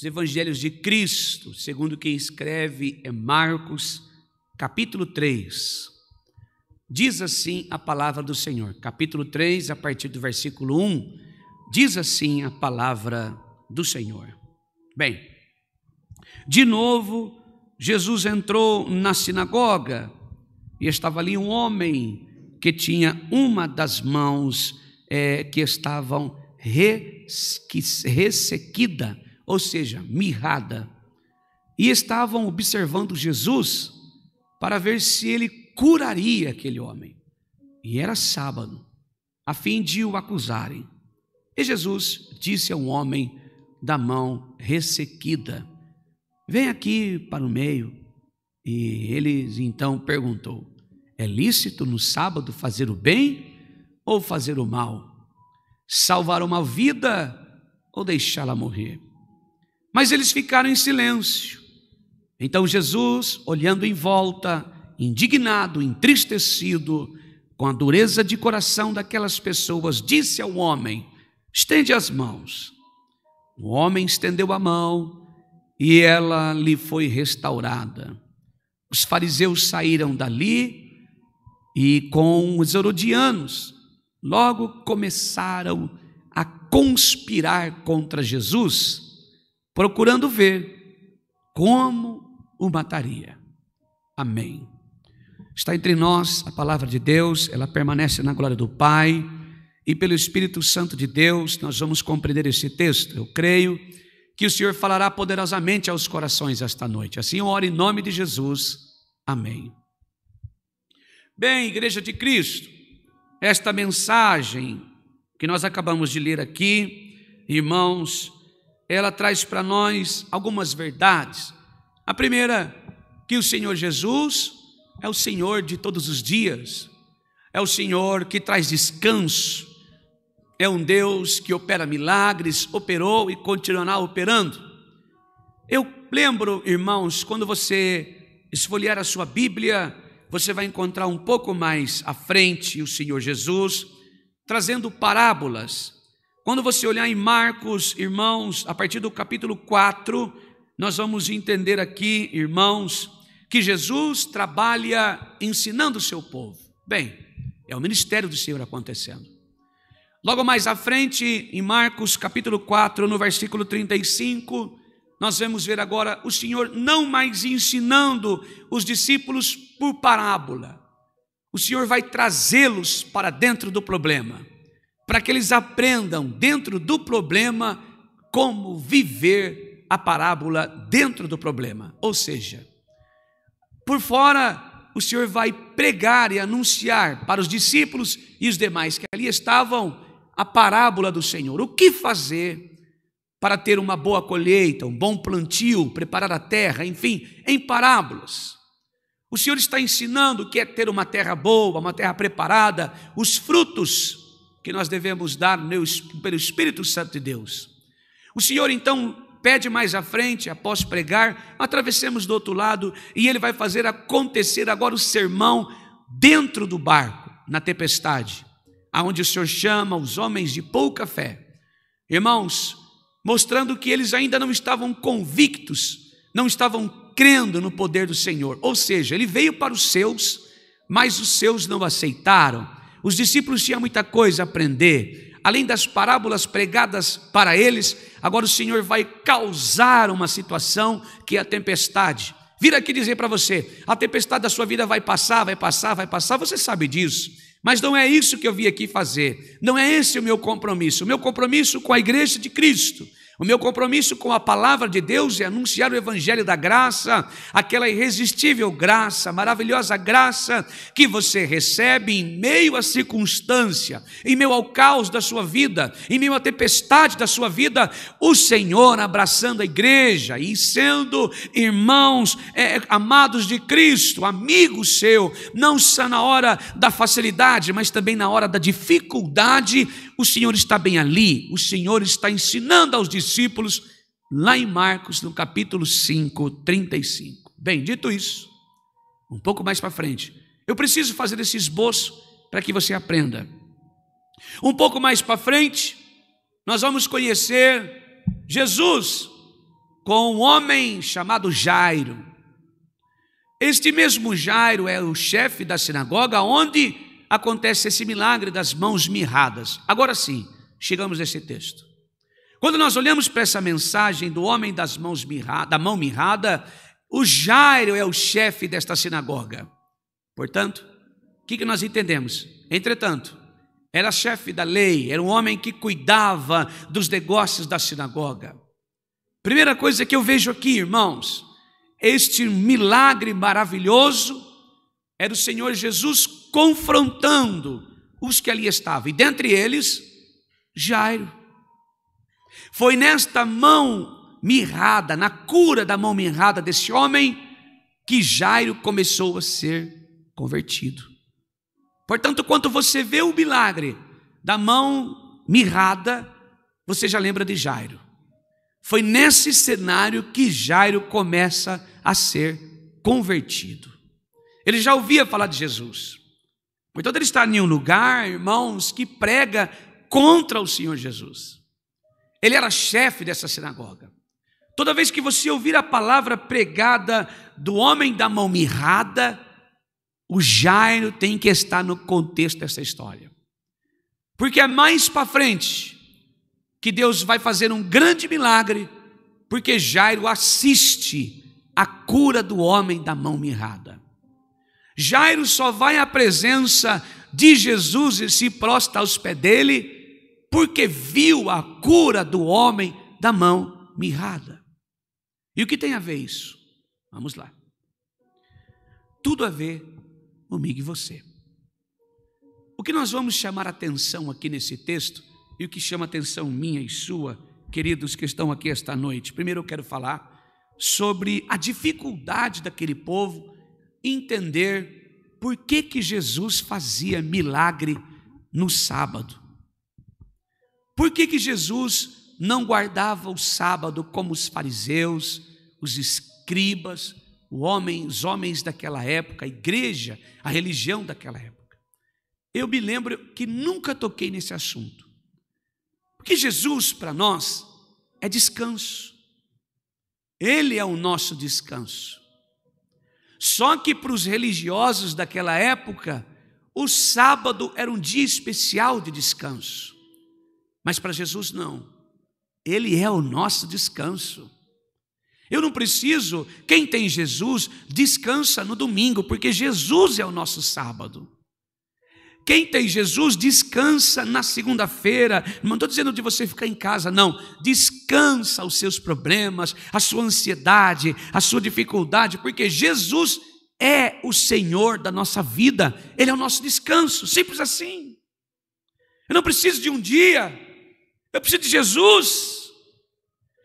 Os Evangelhos de Cristo, segundo quem escreve é Marcos, capítulo 3. Diz assim a palavra do Senhor. Capítulo 3, a partir do versículo 1, diz assim a palavra do Senhor. Bem, de novo, Jesus entrou na sinagoga e estava ali um homem que tinha uma das mãos que estavam ressequida, ou seja, mirrada, e estavam observando Jesus para ver se ele curaria aquele homem. E era sábado, a fim de o acusarem. E Jesus disse ao homem da mão ressequida: vem aqui para o meio. E ele então perguntou: é lícito no sábado fazer o bem ou fazer o mal? Salvar uma vida ou deixá-la morrer? Mas eles ficaram em silêncio. Então Jesus, olhando em volta, indignado, entristecido, com a dureza de coração daquelas pessoas, disse ao homem: estende as mãos. O homem estendeu a mão e ela lhe foi restaurada. Os fariseus saíram dali e com os herodianos logo começaram a conspirar contra Jesus, procurando ver como o mataria. Amém. Está entre nós a palavra de Deus, ela permanece na glória do Pai, e pelo Espírito Santo de Deus nós vamos compreender esse texto. Eu creio que o Senhor falará poderosamente aos corações esta noite. Assim eu oro em nome de Jesus. Amém. Bem, Igreja de Cristo, esta mensagem que nós acabamos de ler aqui, irmãos, ela traz para nós algumas verdades. A primeira, que o Senhor Jesus é o Senhor de todos os dias, é o Senhor que traz descanso, é um Deus que opera milagres, operou e continuará operando. Eu lembro, irmãos, quando você esfolhear a sua Bíblia, você vai encontrar um pouco mais à frente o Senhor Jesus trazendo parábolas. Quando você olhar em Marcos, irmãos, a partir do capítulo 4, nós vamos entender aqui, irmãos, que Jesus trabalha ensinando o seu povo. Bem, é o ministério do Senhor acontecendo. Logo mais à frente, em Marcos capítulo 4, no versículo 35, nós vamos ver agora o Senhor não mais ensinando os discípulos por parábola. O Senhor vai trazê-los para dentro do problema, para que eles aprendam dentro do problema como viver a parábola dentro do problema. Ou seja, por fora o Senhor vai pregar e anunciar para os discípulos e os demais que ali estavam a parábola do Senhor. O que fazer para ter uma boa colheita, um bom plantio, preparar a terra, enfim, em parábolas. O Senhor está ensinando o que é ter uma terra boa, uma terra preparada, os frutos que nós devemos dar pelo Espírito Santo de Deus. O Senhor então pede mais à frente, após pregar, atravessemos do outro lado e Ele vai fazer acontecer agora o sermão dentro do barco, na tempestade, aonde o Senhor chama os homens de pouca fé. Irmãos, mostrando que eles ainda não estavam convictos, não estavam crendo no poder do Senhor. Ou seja, Ele veio para os seus, mas os seus não aceitaram. Os discípulos tinham muita coisa a aprender. Além das parábolas pregadas para eles, agora o Senhor vai causar uma situação que é a tempestade. Vir aqui dizer para você, a tempestade da sua vida vai passar, você sabe disso. Mas não é isso que eu vim aqui fazer, não é esse o meu compromisso com a igreja de Cristo, o meu compromisso com a palavra de Deus é anunciar o evangelho da graça, aquela irresistível graça, maravilhosa graça que você recebe em meio à circunstância, em meio ao caos da sua vida, em meio à tempestade da sua vida, o Senhor abraçando a igreja e sendo irmãos amados de Cristo, amigo seu, não só na hora da facilidade, mas também na hora da dificuldade. O Senhor está bem ali, o Senhor está ensinando aos discípulos, lá em Marcos, no capítulo 5, 35. Bem, dito isso, um pouco mais para frente, eu preciso fazer esse esboço para que você aprenda. Um pouco mais para frente, nós vamos conhecer Jesus, com um homem chamado Jairo. Este mesmo Jairo é o chefe da sinagoga onde acontece esse milagre das mãos mirradas. Agora sim, chegamos a esse texto. Quando nós olhamos para essa mensagem do homem da mão mirrada, o Jairo é o chefe desta sinagoga. Portanto, o que nós entendemos? Entretanto, era chefe da lei, era um homem que cuidava dos negócios da sinagoga. Primeira coisa que eu vejo aqui, irmãos, este milagre maravilhoso era o Senhor Jesus confrontando os que ali estavam, e dentre eles, Jairo. Foi nesta mão mirrada, na cura da mão mirrada desse homem, que Jairo começou a ser convertido. Portanto, quando você vê o milagre da mão mirrada, você já lembra de Jairo. Foi nesse cenário que Jairo começa a ser convertido. Ele já ouvia falar de Jesus. Portanto, ele está em um lugar, irmãos, que prega contra o Senhor Jesus. Ele era chefe dessa sinagoga. Toda vez que você ouvir a palavra pregada do homem da mão mirrada, o Jairo tem que estar no contexto dessa história. Porque é mais para frente que Deus vai fazer um grande milagre, porque Jairo assiste a cura do homem da mão mirrada. Jairo só vai à presença de Jesus e se prostra aos pés dele, porque viu a cura do homem da mão mirrada. E o que tem a ver isso? Vamos lá. Tudo a ver comigo e você. O que nós vamos chamar a atenção aqui nesse texto, e o que chama a atenção minha e sua, queridos que estão aqui esta noite. Primeiro eu quero falar sobre a dificuldade daquele povo entender por que Jesus fazia milagre no sábado. Por que Jesus não guardava o sábado como os fariseus, os escribas, os homens daquela época, a igreja, a religião daquela época? Eu me lembro que nunca toquei nesse assunto. Porque Jesus, para nós, é descanso. Ele é o nosso descanso. Só que para os religiosos daquela época, o sábado era um dia especial de descanso. Mas para Jesus não. Ele é o nosso descanso. Eu não preciso, quem tem Jesus, descansa no domingo, porque Jesus é o nosso sábado. Quem tem Jesus descansa na segunda-feira. Não estou dizendo de você ficar em casa, não. Descansa os seus problemas, a sua ansiedade, a sua dificuldade, porque Jesus é o Senhor da nossa vida. Ele é o nosso descanso, simples assim. Eu não preciso de um dia, eu preciso de Jesus.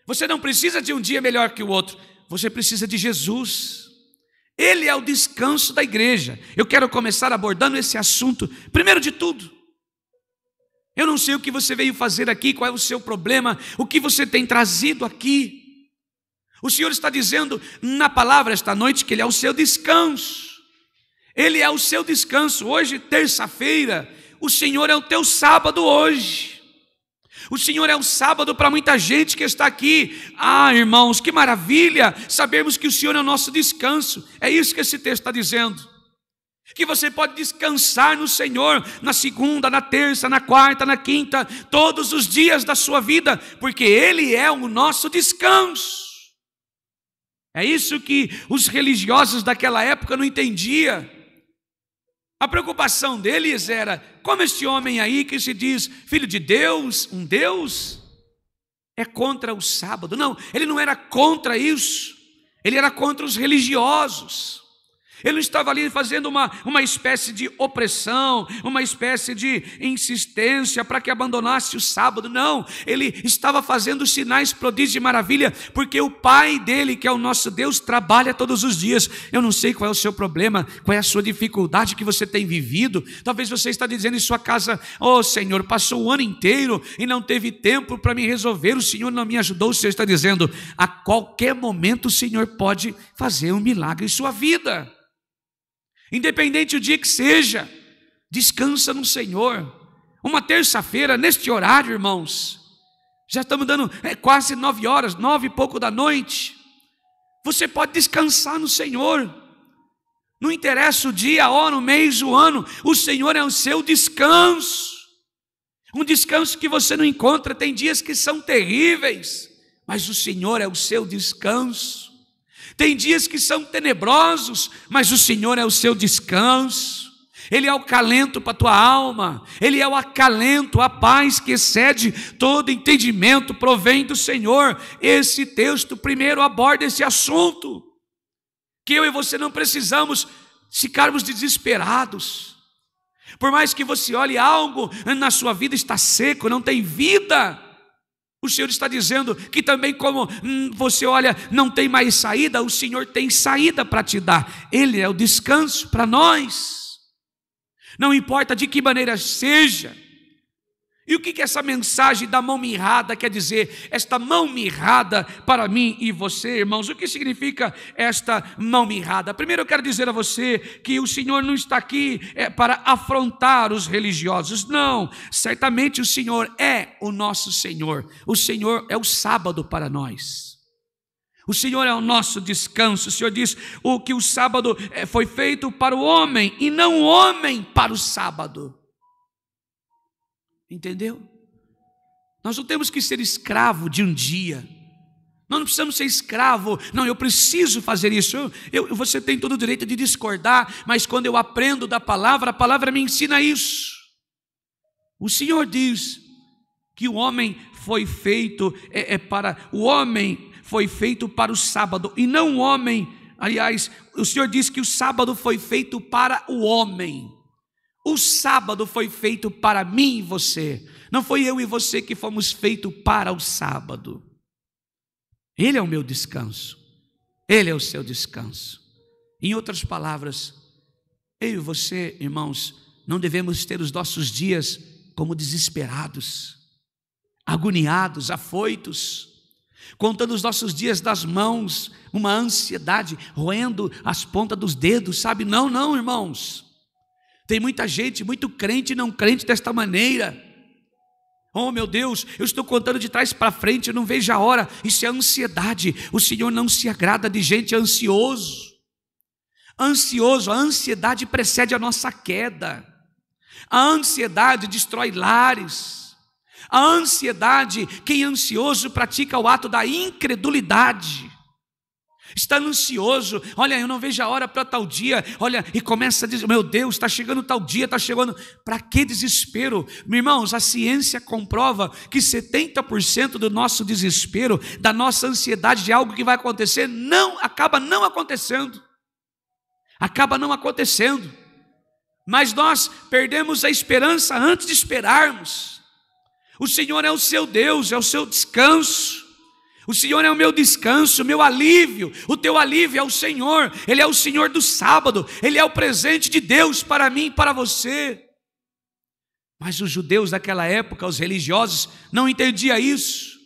Você não precisa de um dia melhor que o outro, você precisa de Jesus. Ele é o descanso da igreja. Eu quero começar abordando esse assunto. Primeiro de tudo, eu não sei o que você veio fazer aqui, qual é o seu problema, o que você tem trazido aqui. O Senhor está dizendo na palavra esta noite que Ele é o seu descanso. Ele é o seu descanso. Hoje, terça-feira, o Senhor é o teu sábado hoje. O Senhor é um sábado para muita gente que está aqui. Ah, irmãos, que maravilha sabermos que o Senhor é o nosso descanso. É isso que esse texto está dizendo. Que você pode descansar no Senhor na segunda, na terça, na quarta, na quinta, todos os dias da sua vida, porque Ele é o nosso descanso. É isso que os religiosos daquela época não entendiam. A preocupação deles era, como este homem aí que se diz filho de Deus, um Deus, é contra o sábado. Não, ele não era contra isso, ele era contra os religiosos. Ele não estava ali fazendo uma espécie de opressão, uma espécie de insistência para que abandonasse o sábado. Não, ele estava fazendo sinais, prodígios e maravilha, porque o Pai dele, que é o nosso Deus, trabalha todos os dias. Eu não sei qual é o seu problema, qual é a sua dificuldade que você tem vivido. Talvez você está dizendo em sua casa, oh Senhor, passou o ano inteiro e não teve tempo para me resolver, o Senhor não me ajudou. O Senhor está dizendo, a qualquer momento o Senhor pode fazer um milagre em sua vida. Independente do dia que seja, descansa no Senhor. Uma terça-feira, neste horário, irmãos, Já estamos dando quase 9 horas, 9 e pouco da noite. Você pode descansar no Senhor. Não interessa o dia, a hora, o mês, o ano. O Senhor é o seu descanso. Um descanso que você não encontra. Tem dias que são terríveis, mas o Senhor é o seu descanso. Tem dias que são tenebrosos, mas o Senhor é o seu descanso. Ele é o acalento para a tua alma. Ele é o acalento, a paz que excede todo entendimento, provém do Senhor. Esse texto primeiro aborda esse assunto, que eu e você não precisamos ficarmos desesperados. Por mais que você olhe algo na sua vida está seco, não tem vida, o Senhor está dizendo que também como você olha, não tem mais saída, o Senhor tem saída para te dar. Ele é o descanso para nós. Não importa de que maneira seja. E o que essa mensagem da mão mirrada quer dizer? Esta mão mirrada para mim e você, irmãos, o que significa esta mão mirrada? Primeiro eu quero dizer a você que o Senhor não está aqui para afrontar os religiosos. Não, certamente o Senhor é o nosso Senhor. O Senhor é o sábado para nós. O Senhor é o nosso descanso. O Senhor diz que o sábado foi feito para o homem e não o homem para o sábado. Entendeu? Nós não temos que ser escravo de um dia. Nós não precisamos ser escravo. Não, eu preciso fazer isso. Você tem todo o direito de discordar, mas quando eu aprendo da palavra, a palavra me ensina isso. O Senhor diz que o homem foi feito o homem foi feito para o sábado e não o homem. Aliás, o Senhor diz que o sábado foi feito para o homem. O sábado foi feito para mim e você. Não foi eu e você que fomos feitos para o sábado. Ele é o meu descanso. Ele é o seu descanso. Em outras palavras, eu e você, irmãos, não devemos ter os nossos dias como desesperados, agoniados, afoitos, contando os nossos dias das mãos, uma ansiedade, roendo as pontas dos dedos, sabe? Não, irmãos. Tem muita gente, muito crente e não crente desta maneira. Oh meu Deus, eu estou contando de trás para frente, eu não vejo a hora. Isso é ansiedade. O Senhor não se agrada de gente ansioso. Ansioso, a ansiedade precede a nossa queda. A ansiedade destrói lares. A ansiedade, quem é ansioso pratica o ato da incredulidade. Está ansioso, olha, eu não vejo a hora para tal dia, olha, e começa a dizer, meu Deus, está chegando tal dia, está chegando, para que desespero? Meus irmãos, a ciência comprova que 70% do nosso desespero, da nossa ansiedade de algo que vai acontecer, acaba não acontecendo, mas nós perdemos a esperança antes de esperarmos. O Senhor é o seu Deus, é o seu descanso. O Senhor é o meu descanso, o meu alívio. O teu alívio é o Senhor. Ele é o Senhor do sábado. Ele é o presente de Deus para mim e para você. Mas os judeus daquela época, os religiosos, não entendiam isso.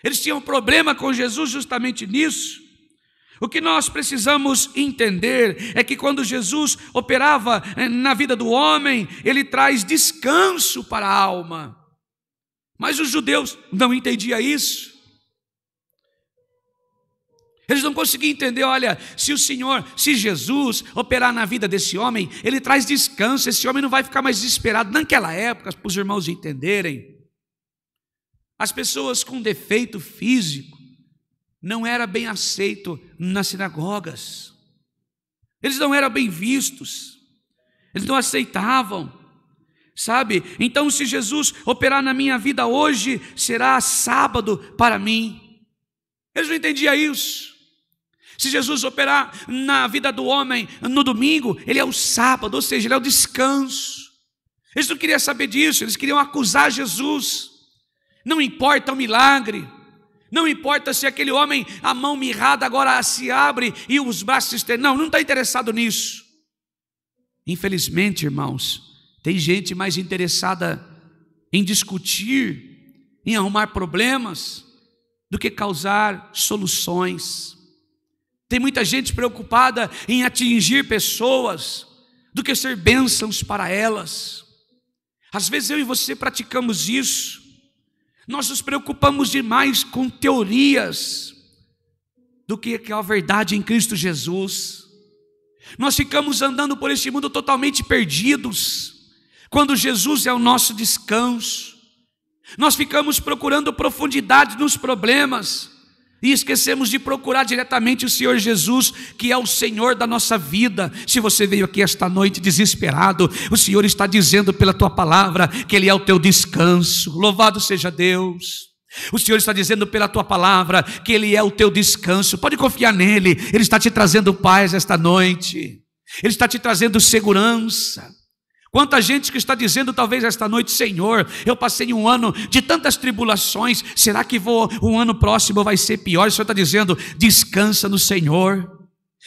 Eles tinham problema com Jesus justamente nisso. O que nós precisamos entender é que quando Jesus operava na vida do homem, ele traz descanso para a alma. Mas os judeus não entendiam isso. Eles não conseguiam entender, olha, se Jesus operar na vida desse homem, ele traz descanso, esse homem não vai ficar mais desesperado. Naquela época, para os irmãos entenderem, as pessoas com defeito físico não eram bem aceitos nas sinagogas. Eles não eram bem vistos, eles não aceitavam, sabe? Então, se Jesus operar na minha vida hoje, será sábado para mim. Eles não entendiam isso. Se Jesus operar na vida do homem no domingo, ele é o sábado, ou seja, ele é o descanso. Eles não queriam saber disso, eles queriam acusar Jesus. Não importa o milagre, não importa se aquele homem, a mão mirrada agora se abre e os braços se estendem. Não está interessado nisso. Infelizmente, irmãos, tem gente mais interessada em discutir, em arrumar problemas, do que causar soluções. Tem muita gente preocupada em atingir pessoas do que ser bênçãos para elas. Às vezes eu e você praticamos isso. Nós nos preocupamos demais com teorias do que é a verdade em Cristo Jesus. Nós ficamos andando por este mundo totalmente perdidos, quando Jesus é o nosso descanso. Nós ficamos procurando profundidade nos problemas e esquecemos de procurar diretamente o Senhor Jesus, que é o Senhor da nossa vida. Se você veio aqui esta noite desesperado, o Senhor está dizendo pela tua palavra que Ele é o teu descanso. Louvado seja Deus. O Senhor está dizendo pela tua palavra que Ele é o teu descanso. Pode confiar nele. Ele está te trazendo paz esta noite. Ele está te trazendo segurança. Quanta gente que está dizendo talvez esta noite: Senhor, eu passei um ano de tantas tribulações, será que o ano próximo vai ser pior? O Senhor está dizendo: descansa no Senhor.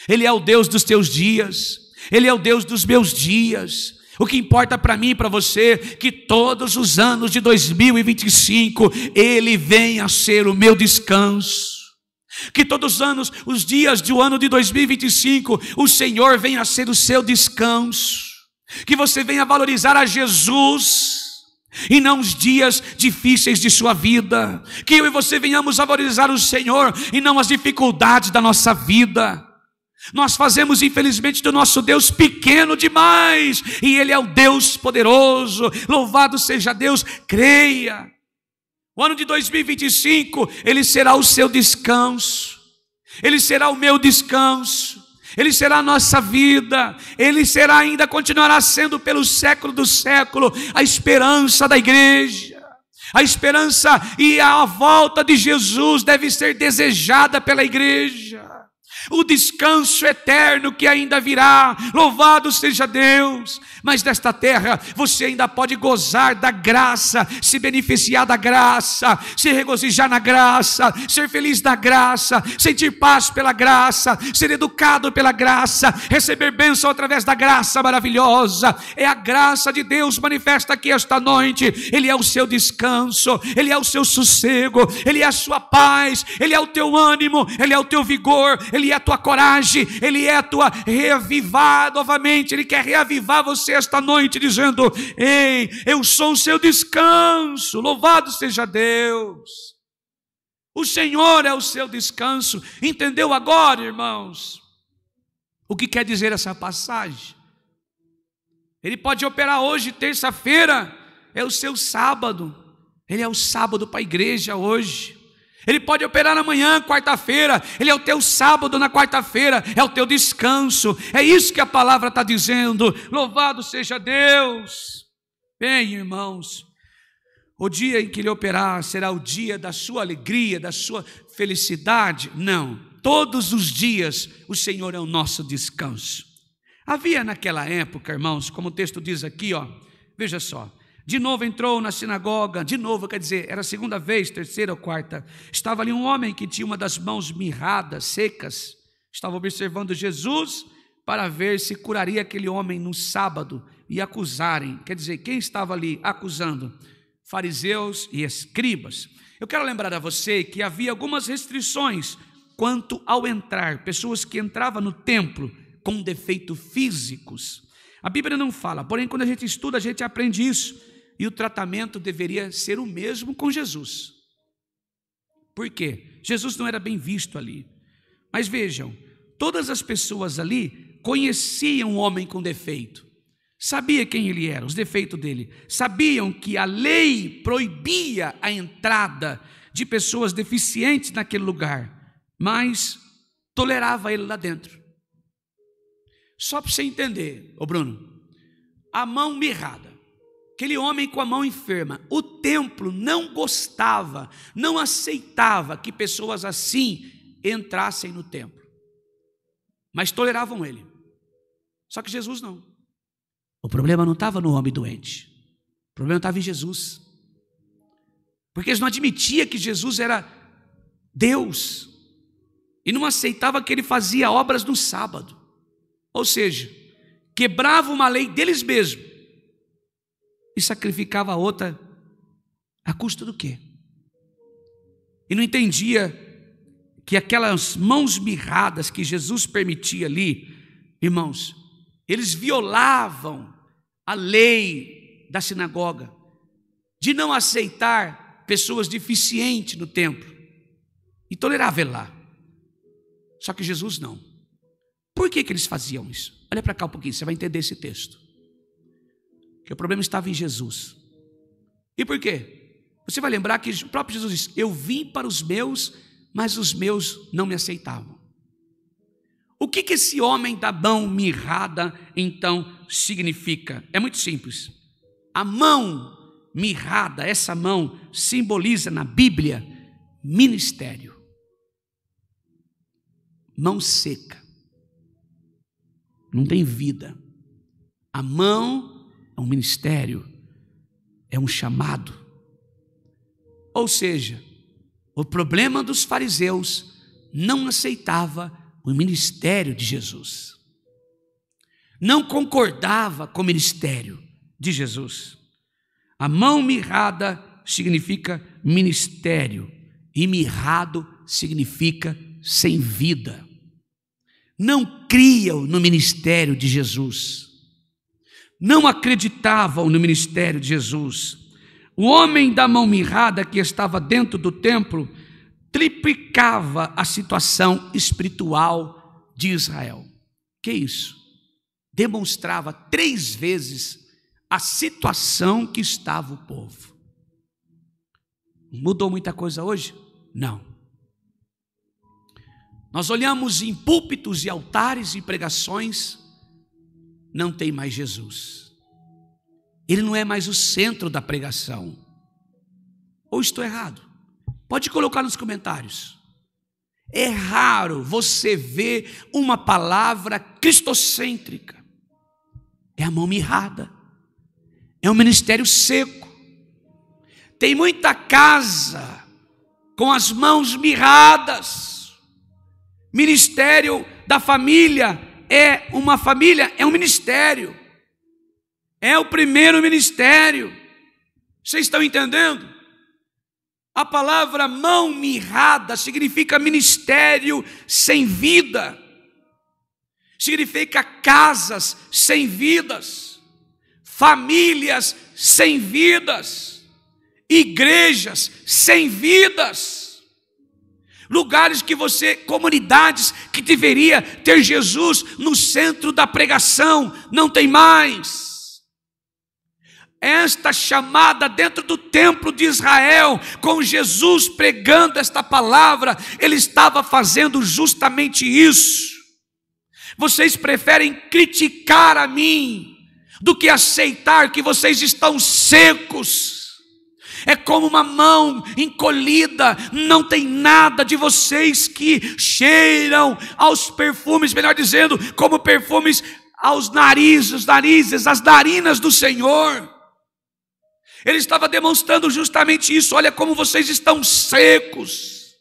Ele é o Deus dos teus dias, Ele é o Deus dos meus dias. O que importa para mim e para você, que todos os anos de 2025, Ele venha a ser o meu descanso. Que todos os anos, os dias do ano de 2025, o Senhor venha a ser o seu descanso. Que você venha valorizar a Jesus e não os dias difíceis de sua vida. Que eu e você venhamos a valorizar o Senhor e não as dificuldades da nossa vida. Nós fazemos, infelizmente, do nosso Deus pequeno demais, e Ele é o Deus poderoso. Louvado seja Deus. Creia, o ano de 2025, Ele será o seu descanso, Ele será o meu descanso, Ele será a nossa vida, Ele será ainda, continuará sendo pelo século do século, a esperança da igreja. A esperança e a volta de Jesus deve ser desejada pela igreja. O descanso eterno que ainda virá, louvado seja Deus. Mas desta terra você ainda pode gozar da graça, se beneficiar da graça, se regozijar na graça, ser feliz na graça, sentir paz pela graça, ser educado pela graça, receber bênção através da graça maravilhosa. É a graça de Deus manifesta aqui esta noite. Ele é o seu descanso, Ele é o seu sossego, Ele é a sua paz, Ele é o teu ânimo, Ele é o teu vigor, Ele é a tua coragem, Ele é a tua reavivar novamente. Ele quer reavivar você esta noite dizendo: ei, eu sou o seu descanso. Louvado seja Deus. O Senhor é o seu descanso. Entendeu agora, irmãos, o que quer dizer essa passagem? Ele pode operar hoje, terça-feira, é o seu sábado. Ele é o sábado para a igreja hoje. Ele pode operar amanhã, quarta-feira. Ele é o teu sábado na quarta-feira, é o teu descanso. É isso que a palavra está dizendo. Louvado seja Deus. Bem, irmãos, o dia em que Ele operar será o dia da sua alegria, da sua felicidade? Não, todos os dias o Senhor é o nosso descanso. Havia naquela época, irmãos, como o texto diz aqui, veja só. De novo entrou na sinagoga, de novo, quer dizer, era a segunda vez, terceira ou quarta. Estava ali um homem que tinha uma das mãos mirradas, secas. Estava observando Jesus para ver se curaria aquele homem no sábado e acusarem. Quer dizer, quem estava ali acusando? Fariseus e escribas. Eu quero lembrar a você que havia algumas restrições quanto ao entrar. Pessoas que entravam no templo com defeitos físicos. A Bíblia não fala, porém quando a gente estuda, a gente aprende isso. E o tratamento deveria ser o mesmo com Jesus. Por quê? Jesus não era bem visto ali. Mas vejam, todas as pessoas ali conheciam o homem com defeito. Sabia quem ele era, os defeitos dele. Sabiam que a lei proibia a entrada de pessoas deficientes naquele lugar. Mas tolerava ele lá dentro. Só para você entender, Bruno, a mão mirrada. Aquele homem com a mão enferma, o templo não gostava, não aceitava que pessoas assim entrassem no templo, mas toleravam ele. Só que Jesus não. O problema não estava no homem doente, o problema estava em Jesus, porque eles não admitiam que Jesus era Deus, e não aceitavam que Ele fazia obras no sábado, ou seja, quebrava uma lei deles mesmos, e sacrificava a outra a custo do quê? E não entendia que aquelas mãos mirradas que Jesus permitia ali, irmãos, eles violavam a lei da sinagoga, de não aceitar pessoas deficientes no templo e tolerava lá. Só que Jesus não. Por que eles faziam isso? Olha para cá um pouquinho, você vai entender esse texto. Que o problema estava em Jesus. E por quê? Você vai lembrar que o próprio Jesus disse: eu vim para os meus, mas os meus não me aceitavam. O que esse homem da mão mirrada então significa? É muito simples. A mão mirrada, essa mão simboliza na Bíblia ministério. Mão seca. Não tem vida. A mão é um ministério, é um chamado. Ou seja, o problema dos fariseus não aceitava o ministério de Jesus. Não concordava com o ministério de Jesus. A mão mirrada significa ministério e mirrado significa sem vida. Não criam no ministério de Jesus. Não acreditavam no ministério de Jesus. O homem da mão mirrada que estava dentro do templo triplicava a situação espiritual de Israel. Que isso? Demonstrava 3 vezes a situação que estava o povo. Mudou muita coisa hoje? Não. Nós olhamos em púlpitos e altares e pregações, não tem mais Jesus. Ele não é mais o centro da pregação. Ou estou errado? Pode colocar nos comentários. É raro você ver uma palavra cristocêntrica. É a mão mirrada. É um ministério seco. Tem muita casa com as mãos mirradas. Ministério da família é uma família, é um ministério. É o primeiro ministério. Vocês estão entendendo? A palavra mão mirrada significa ministério sem vida. Significa casas sem vidas. Famílias sem vidas. Igrejas sem vidas. Lugares que comunidades que deveria ter Jesus no centro da pregação, não tem mais. Esta chamada dentro do templo de Israel, com Jesus pregando esta palavra, ele estava fazendo justamente isso. Vocês preferem criticar a mim do que aceitar que vocês estão secos. É como uma mão encolhida, não tem nada de vocês que cheiram aos perfumes, melhor dizendo, como perfumes aos narizes, as narinas do Senhor. Ele estava demonstrando justamente isso. Olha como vocês estão secos,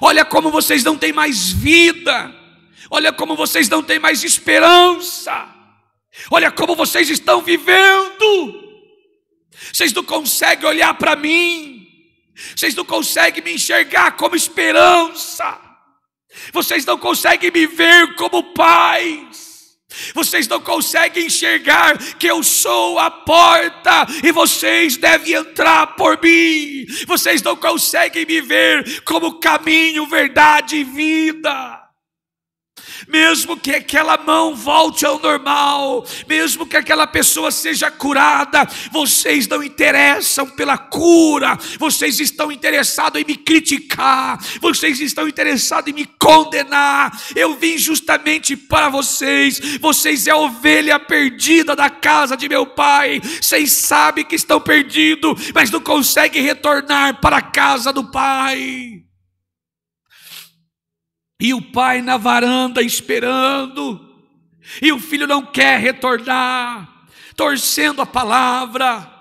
olha como vocês não têm mais vida, olha como vocês não têm mais esperança, olha como vocês estão vivendo. Vocês não conseguem olhar para mim, vocês não conseguem me enxergar como esperança, vocês não conseguem me ver como pais, vocês não conseguem enxergar que eu sou a porta e vocês devem entrar por mim, vocês não conseguem me ver como caminho, verdade e vida. Mesmo que aquela mão volte ao normal, mesmo que aquela pessoa seja curada, vocês não interessam pela cura, vocês estão interessados em me criticar, vocês estão interessados em me condenar. Eu vim justamente para vocês, vocês é a ovelha perdida da casa de meu pai, vocês sabem que estão perdidos, mas não conseguem retornar para a casa do pai. E o pai na varanda esperando, e o filho não quer retornar, torcendo a palavra.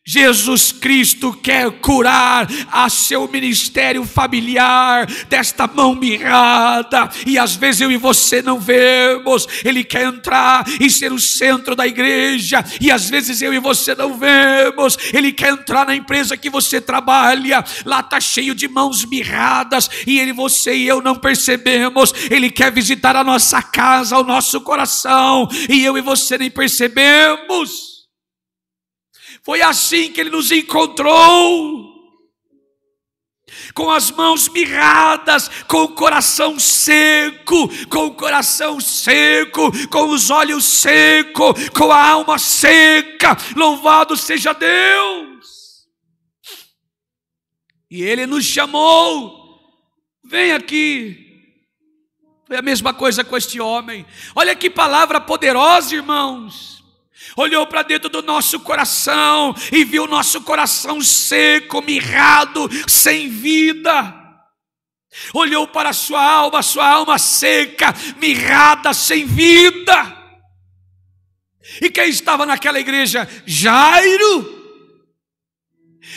Jesus Cristo quer curar a seu ministério familiar desta mão mirrada, e às vezes eu e você não vemos. Ele quer entrar e ser o centro da igreja, e às vezes eu e você não vemos. Ele quer entrar na empresa que você trabalha, lá está cheio de mãos mirradas, e você e eu não percebemos. Ele quer visitar a nossa casa, o nosso coração, e eu e você nem percebemos. Foi assim que ele nos encontrou. com as mãos mirradas, com o coração seco, com os olhos secos, com a alma seca. Louvado seja Deus! E Ele nos chamou, vem aqui. Foi a mesma coisa com este homem. Olha que palavra poderosa, irmãos. Olhou para dentro do nosso coração e viu o nosso coração seco, mirrado, sem vida. Olhou para a sua alma seca, mirrada, sem vida. E quem estava naquela igreja? Jairo.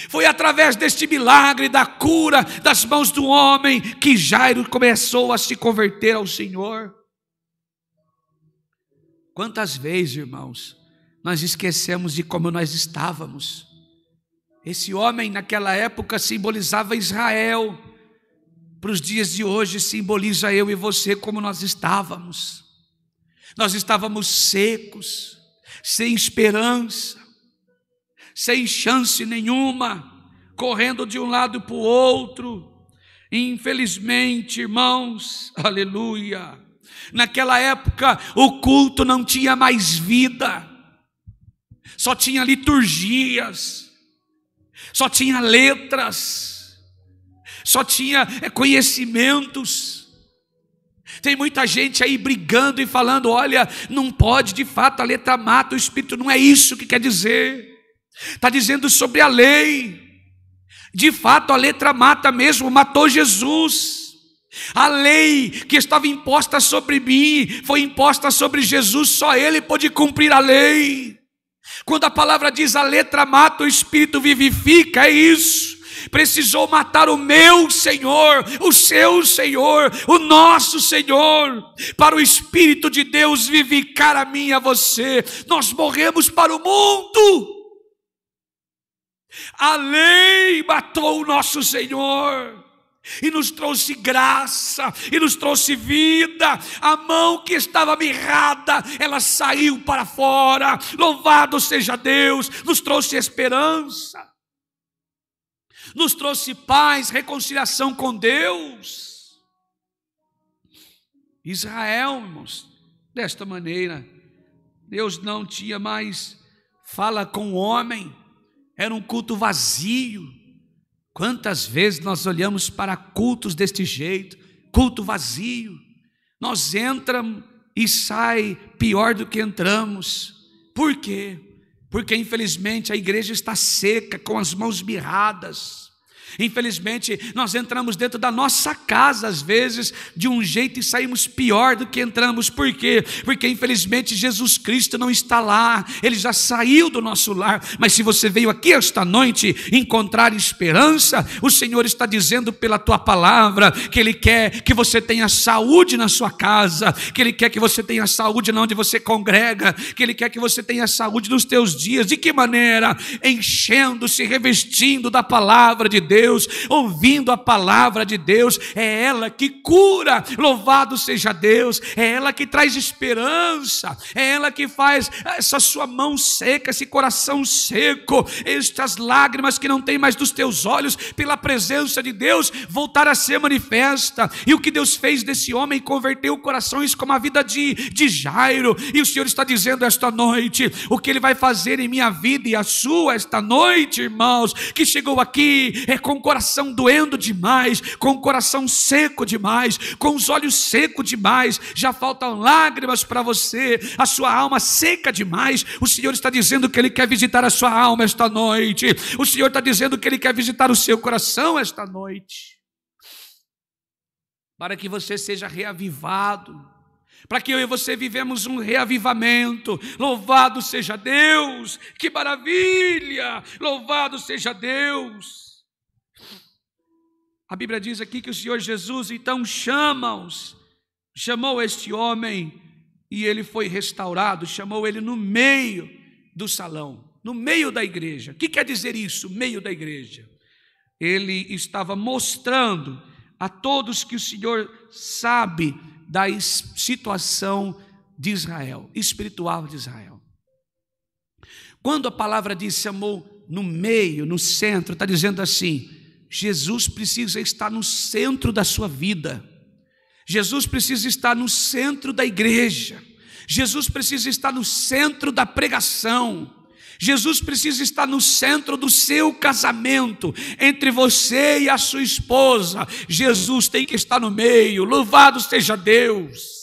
Foi através deste milagre da cura das mãos do homem que Jairo começou a se converter ao Senhor. Quantas vezes, irmãos, nós esquecemos de como nós estávamos. Esse homem naquela época simbolizava Israel. Para os dias de hoje simboliza eu e você como nós estávamos. Nós estávamos secos, sem esperança, sem chance nenhuma, correndo de um lado para o outro. Infelizmente, irmãos, aleluia, naquela época o culto não tinha mais vida, só tinha liturgias, só tinha letras, só tinha conhecimentos. Tem muita gente aí brigando e falando, olha, não pode, de fato a letra mata, o Espírito não é isso que quer dizer. Está dizendo sobre a lei. De fato a letra mata mesmo, matou Jesus. A lei que estava imposta sobre mim foi imposta sobre Jesus, só Ele pôde cumprir a lei. Quando a palavra diz a letra mata, o Espírito vivifica, é isso. Precisou matar o meu Senhor, o seu Senhor, o nosso Senhor, para o Espírito de Deus vivificar a mim e a você. Nós morremos para o mundo. A lei matou o nosso Senhor e nos trouxe graça, e nos trouxe vida. A mão que estava mirrada, ela saiu para fora. Louvado seja Deus, nos trouxe esperança, nos trouxe paz, reconciliação com Deus. Israel, irmãos, desta maneira, Deus não tinha mais fala com o homem, era um culto vazio. Quantas vezes nós olhamos para cultos deste jeito, culto vazio, nós entramos e sai pior do que entramos. Por quê? Porque infelizmente a igreja está seca, com as mãos mirradas. Infelizmente nós entramos dentro da nossa casa às vezes de um jeito e saímos pior do que entramos. Por quê? Porque infelizmente Jesus Cristo não está lá, Ele já saiu do nosso lar. Mas se você veio aqui esta noite encontrar esperança, o Senhor está dizendo pela tua palavra que Ele quer que você tenha saúde na sua casa, que Ele quer que você tenha saúde onde você congrega, que Ele quer que você tenha saúde nos teus dias. De que maneira? Enchendo-se, revestindo da palavra de Deus, ouvindo a palavra de Deus. É ela que cura, louvado seja Deus. É ela que traz esperança, é ela que faz essa sua mão seca, esse coração seco, estas lágrimas que não tem mais dos teus olhos, pela presença de Deus, voltar a ser manifesta. E o que Deus fez desse homem, converteu corações como a vida de Jairo. E o Senhor está dizendo esta noite, o que Ele vai fazer em minha vida e a sua esta noite, irmãos, que chegou aqui com o coração doendo demais, com o coração seco demais, com os olhos secos demais, já faltam lágrimas para você, a sua alma seca demais. O Senhor está dizendo que Ele quer visitar a sua alma esta noite. O Senhor está dizendo que Ele quer visitar o seu coração esta noite, para que você seja reavivado, para que eu e você vivemos um reavivamento. Louvado seja Deus, que maravilha, louvado seja Deus. A Bíblia diz aqui que o Senhor Jesus então chamou este homem e ele foi restaurado, chamou ele no meio do salão, no meio da igreja. O que quer dizer isso, meio da igreja? Ele estava mostrando a todos que o Senhor sabe da situação de Israel, espiritual de Israel. Quando a palavra diz chamou no meio, no centro, está dizendo assim, Jesus precisa estar no centro da sua vida. Jesus precisa estar no centro da igreja. Jesus precisa estar no centro da pregação. Jesus precisa estar no centro do seu casamento, entre você e a sua esposa. Jesus tem que estar no meio. Louvado seja Deus.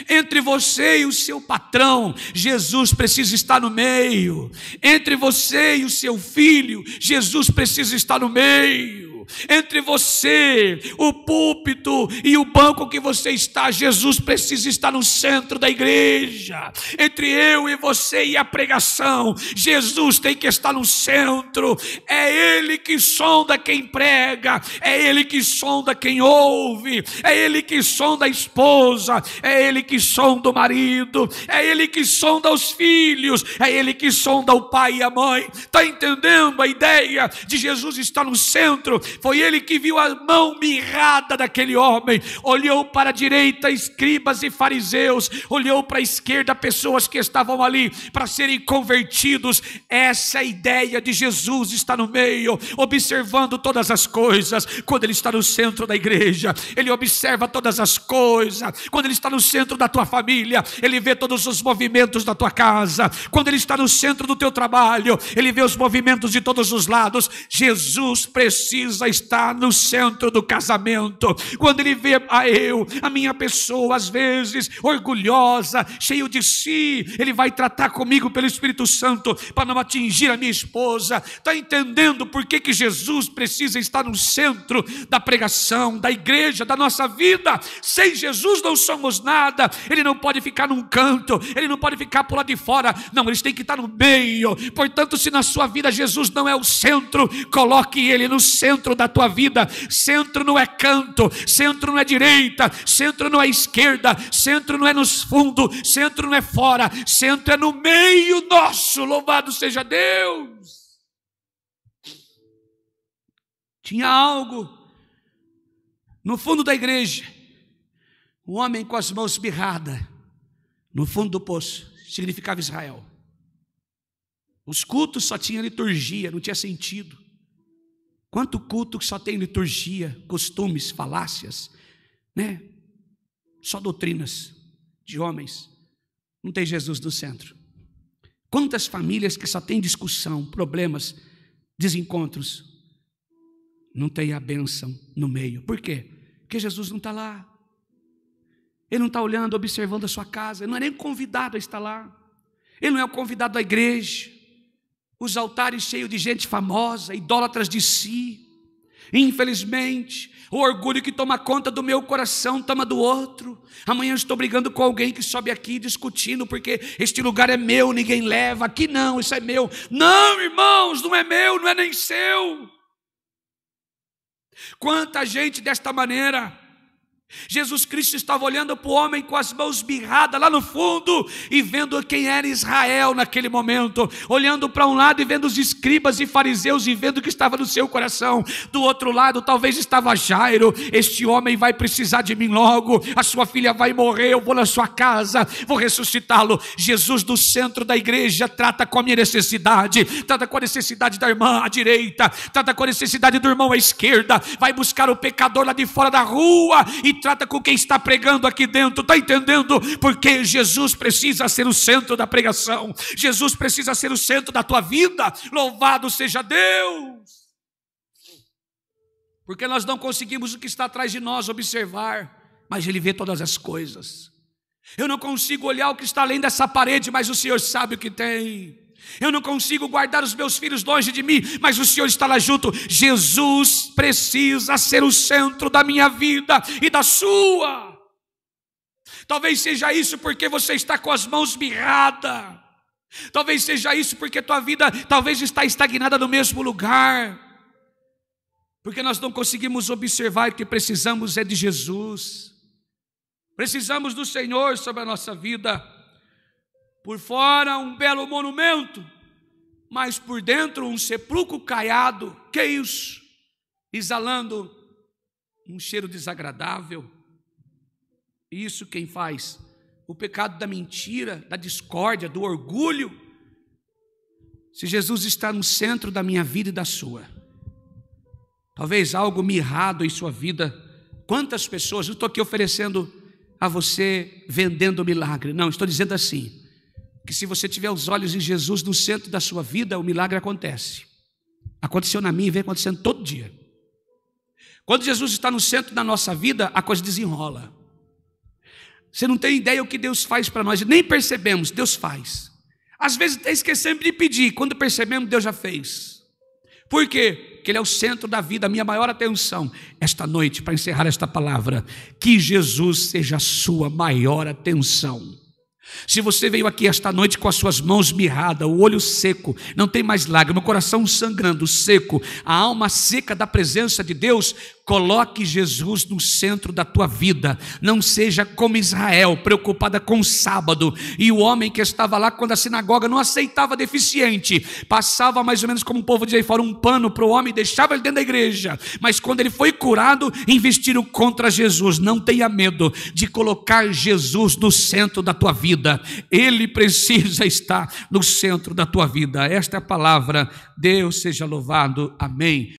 Entre você e o seu patrão, Jesus precisa estar no meio. Entre você e o seu filho, Jesus precisa estar no meio. Entre você, o púlpito e o banco que você está, Jesus precisa estar no centro da igreja. Entre eu e você e a pregação, Jesus tem que estar no centro. É Ele que sonda quem prega, é Ele que sonda quem ouve, é Ele que sonda a esposa, é Ele que sonda o marido, é Ele que sonda os filhos, é Ele que sonda o pai e a mãe. Está entendendo a ideia de Jesus estar no centro? Foi Ele que viu a mão mirrada daquele homem, olhou para a direita escribas e fariseus, olhou para a esquerda pessoas que estavam ali para serem convertidos. Essa é a ideia de Jesus estar no meio, observando todas as coisas. Quando Ele está no centro da igreja, Ele observa todas as coisas. Quando Ele está no centro da tua família, Ele vê todos os movimentos da tua casa. Quando Ele está no centro do teu trabalho, Ele vê os movimentos de todos os lados. Jesus precisa estar no centro do casamento. Quando Ele vê a minha pessoa, às vezes orgulhosa, cheio de si, Ele vai tratar comigo pelo Espírito Santo para não atingir a minha esposa. Está entendendo por que Jesus precisa estar no centro da pregação, da igreja, da nossa vida? Sem Jesus não somos nada. Ele não pode ficar num canto, Ele não pode ficar por lá de fora, não, Ele tem que estar no meio. Portanto, se na sua vida Jesus não é o centro, coloque Ele no centro da tua vida. Centro não é canto, centro não é direita, centro não é esquerda, centro não é nos fundos, centro não é fora, centro é no meio nosso. Louvado seja Deus. Tinha algo no fundo da igreja, um homem com as mãos mirradas no fundo do poço. Significava Israel. Os cultos só tinham liturgia, não tinha sentido. Quanto culto que só tem liturgia, costumes, falácias, né? Só doutrinas de homens. Não tem Jesus no centro. Quantas famílias que só tem discussão, problemas, desencontros. Não tem a bênção no meio. Por quê? Porque Jesus não está lá. Ele não está olhando, observando a sua casa. Ele não é nem convidado a estar lá. Ele não é o convidado da igreja. Os altares cheios de gente famosa, idólatras de si. Infelizmente, o orgulho que toma conta do meu coração toma do outro. Amanhã eu estou brigando com alguém que sobe aqui discutindo porque este lugar é meu, ninguém leva. Aqui não, isso é meu. Não, irmãos, não é meu, não é nem seu. Quanta gente desta maneira. Jesus Cristo estava olhando para o homem com as mãos mirradas lá no fundo e vendo quem era Israel naquele momento, olhando para um lado e vendo os escribas e fariseus e vendo o que estava no seu coração. Do outro lado talvez estava Jairo. Este homem vai precisar de mim logo, a sua filha vai morrer, eu vou na sua casa, vou ressuscitá-lo. Jesus do centro da igreja trata com a minha necessidade, trata com a necessidade da irmã à direita, trata com a necessidade do irmão à esquerda, vai buscar o pecador lá de fora da rua e trata com quem está pregando aqui dentro. Está entendendo? Porque Jesus precisa ser o centro da pregação. Jesus precisa ser o centro da tua vida. Louvado seja Deus. Porque nós não conseguimos o que está atrás de nós observar, mas Ele vê todas as coisas. Eu não consigo olhar o que está além dessa parede, mas o Senhor sabe o que tem. Eu não consigo guardar os meus filhos longe de mim, mas o Senhor está lá junto. Jesus precisa ser o centro da minha vida e da sua. Talvez seja isso porque você está com as mãos mirradas. Talvez seja isso porque tua vida talvez está estagnada no mesmo lugar. Porque nós não conseguimos observar que precisamos é de Jesus. Precisamos do Senhor sobre a nossa vida. Por fora um belo monumento, mas por dentro um sepulcro caiado. Que isso? Exalando um cheiro desagradável. Isso quem faz? O pecado da mentira, da discórdia, do orgulho. Se Jesus está no centro da minha vida e da sua, talvez algo mirrado em sua vida. Quantas pessoas, eu estou aqui oferecendo a você, vendendo milagre. Não, estou dizendo assim, que se você tiver os olhos em Jesus no centro da sua vida, o milagre acontece. Aconteceu na minha e vem acontecendo todo dia. Quando Jesus está no centro da nossa vida, a coisa desenrola. Você não tem ideia o que Deus faz para nós, nem percebemos, Deus faz. Às vezes até esquecemos de pedir, quando percebemos, Deus já fez. Por quê? Porque Ele é o centro da vida, a minha maior atenção. Esta noite, para encerrar esta palavra, que Jesus seja a sua maior atenção. Se você veio aqui esta noite com as suas mãos mirradas, o olho seco, não tem mais lágrima, o coração sangrando, seco, a alma seca da presença de Deus, coloque Jesus no centro da tua vida. Não seja como Israel, preocupada com o sábado, e o homem que estava lá quando a sinagoga não aceitava deficiente, passava mais ou menos como um povo de aí fora, um pano para o homem e deixava ele dentro da igreja. Mas quando ele foi curado, investiram contra Jesus. Não tenha medo de colocar Jesus no centro da tua vida. Ele precisa estar no centro da tua vida. Esta é a palavra. Deus seja louvado. Amém.